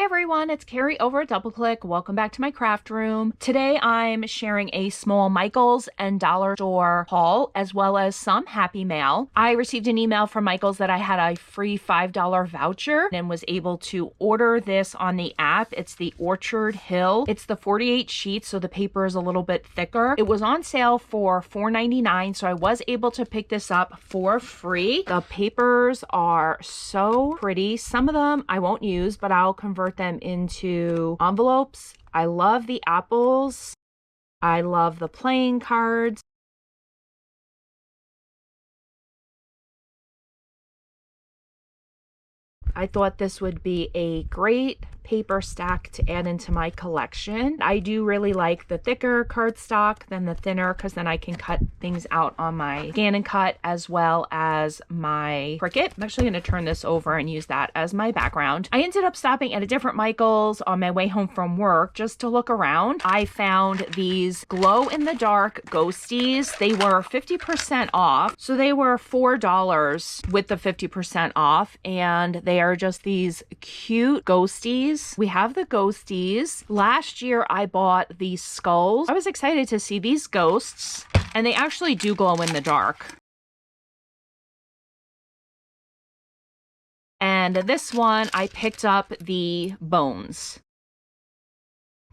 everyone, it's Carrie over at DoubleClick. Welcome back to my craft room. Today I'm sharing a small Michael's and dollar store haul as well as some Happy Mail. I received an email from Michael's that I had a free $5 voucher and was able to order this on the app. It's the Orchard Hill. It's the 48 sheets, so the paper is a little bit thicker. It was on sale for $4.99, so I was able to pick this up for free. The papers are so pretty. Some of them I won't use, but I'll convert them into envelopes. I love the apples. I love the playing cards. I thought this would be a great paper stack to add into my collection. I do really like the thicker cardstock than the thinner because then I can cut things out on my scan and cut as well as my Cricut. I'm actually going to turn this over and use that as my background. I ended up stopping at a different Michael's on my way home from work just to look around. I found these glow-in-the-dark ghosties. They were 50% off, so they were $4 with the 50% off, and they are just these cute ghosties. We have the ghosties. Last year I bought these skulls. I was excited to see these ghosts, and they actually do glow in the dark. And this one I picked up the bones.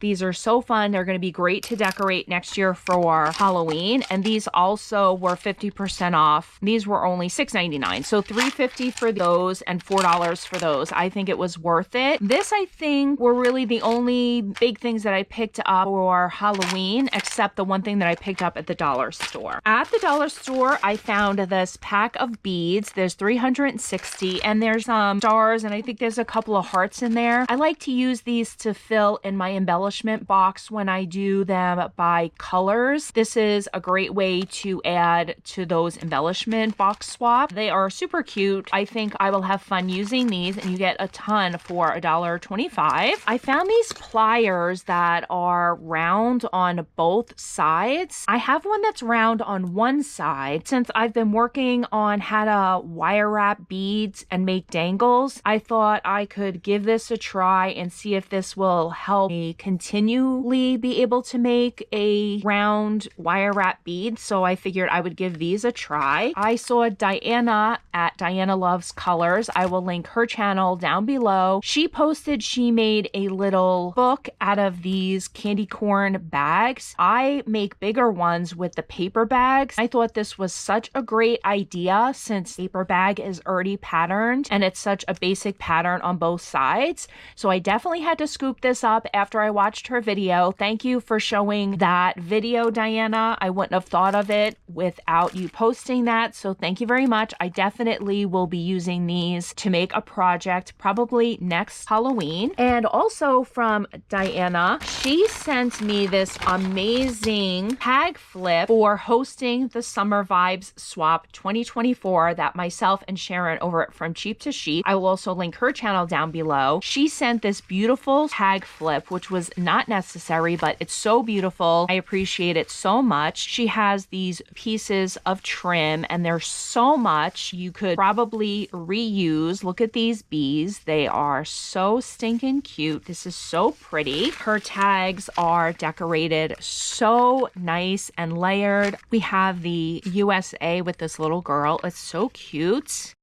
These are so fun. They're going to be great to decorate next year for Halloween. And these also were 50% off. These were only $6.99. So $3.50 for those and $4 for those. I think it was worth it. This, I think, were really the only big things that I picked up for Halloween, except the one thing that I picked up at the dollar store. At the dollar store, I found this pack of beads. There's 360 and there's some stars, and I think there's a couple of hearts in there. I like to use these to fill in my embellishment box when I do them by colors. This is a great way to add to those embellishment box swap. They are super cute. I think I will have fun using these, and you get a ton for $1.25. I found these pliers that are round on both sides. I have one that's round on one side. Since I've been working on how to wire wrap beads and make dangles, I thought I could give this a try and see if this will help me continually be able to make a round wire wrap bead. So I figured I would give these a try. I saw Diana at Diana Loves Colors. I will link her channel down below. She posted she made a little book out of these candy corn bags. I make bigger ones with the paper bags. I thought this was such a great idea since paper bag is already patterned and it's such a basic pattern on both sides. So I definitely had to scoop this up after I watched her video. Thank you for showing that video, Diana. I wouldn't have thought of it without you posting that. So thank you very much. I definitely will be using these to make a project probably next Halloween. And also from Diana, she sent me this amazing tag flip for hosting the Summer Vibes Swap 2024 that myself and Sharon over at From Cheap to Chic. I will also link her channel down below. She sent this beautiful tag flip, which was not necessary, but it's so beautiful. I appreciate it so much. She has these pieces of trim and there's so much you could probably reuse. Look at these bees. They are so stinking cute. This is so pretty. Her tags are decorated so nice and layered. We have the USA with this little girl. It's so cute.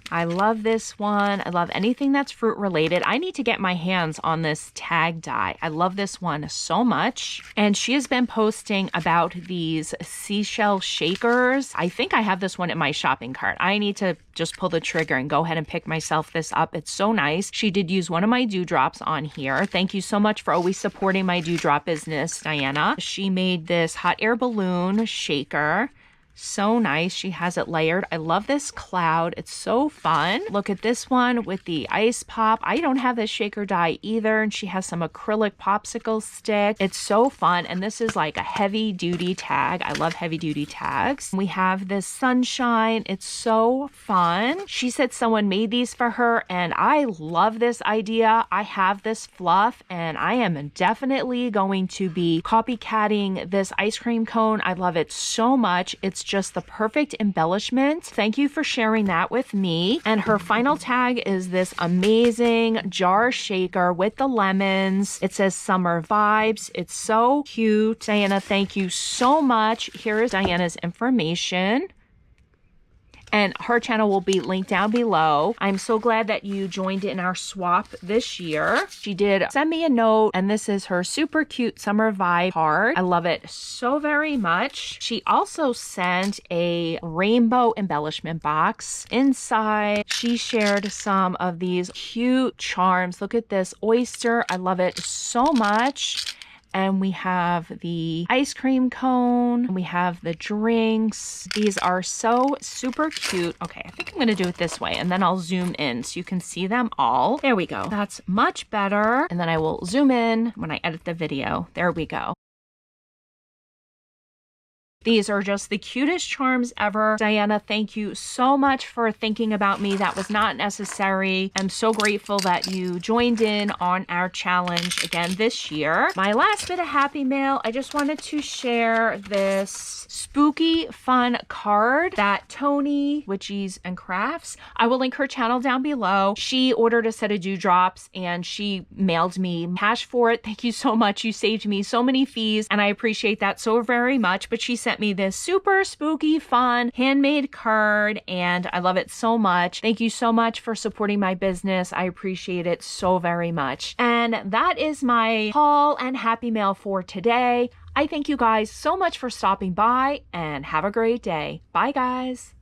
I love this one. I love anything that's fruit related. I need to get my hands on this tag die. I love this one so much. And she has been posting about these seashell shakers. I think I have this one in my shopping cart. I need to just pull the trigger and go ahead and pick myself this up. It's so nice. She did use one of my dewdrops on here. Thank you so much for always supporting my dewdrop business, Diana. She made this hot air balloon shaker. So nice. She has it layered. I love this cloud. It's so fun. Look at this one with the ice pop. I don't have this shaker die either. And she has some acrylic popsicle stick. It's so fun. And this is like a heavy duty tag. I love heavy duty tags. We have this sunshine. It's so fun. She said someone made these for her and I love this idea. I have this fluff and I am definitely going to be copycatting this ice cream cone. I love it so much. It's just the perfect embellishment. Thank you for sharing that with me. And her final tag is this amazing jar shaker with the lemons. It says summer vibes. It's so cute. Diana, thank you so much. Here is Diana's information. And her channel will be linked down below. I'm so glad that you joined in our swap this year. She did send me a note, and this is her super cute summer vibe card. I love it so very much. She also sent a rainbow embellishment box. Inside, she shared some of these cute charms. Look at this oyster. I love it so much. And we have the ice cream cone. We have the drinks. These are so super cute. Okay, I think I'm gonna do it this way and then I'll zoom in so you can see them all. There we go. That's much better. And then I will zoom in when I edit the video. There we go. These are just the cutest charms ever. Diana, thank you so much for thinking about me. That was not necessary. I'm so grateful that you joined in on our challenge again this year. My last bit of happy mail, I just wanted to share this spooky fun card that Tony, Witchies and Crafts, I will link her channel down below. She ordered a set of dewdrops and she mailed me cash for it. Thank you so much. You saved me so many fees and I appreciate that so very much. But she sent me this super spooky fun handmade card and I love it so much. Thank you so much for supporting my business. I appreciate it so very much. And that is my haul and happy mail for today. I thank you guys so much for stopping by and have a great day. Bye guys.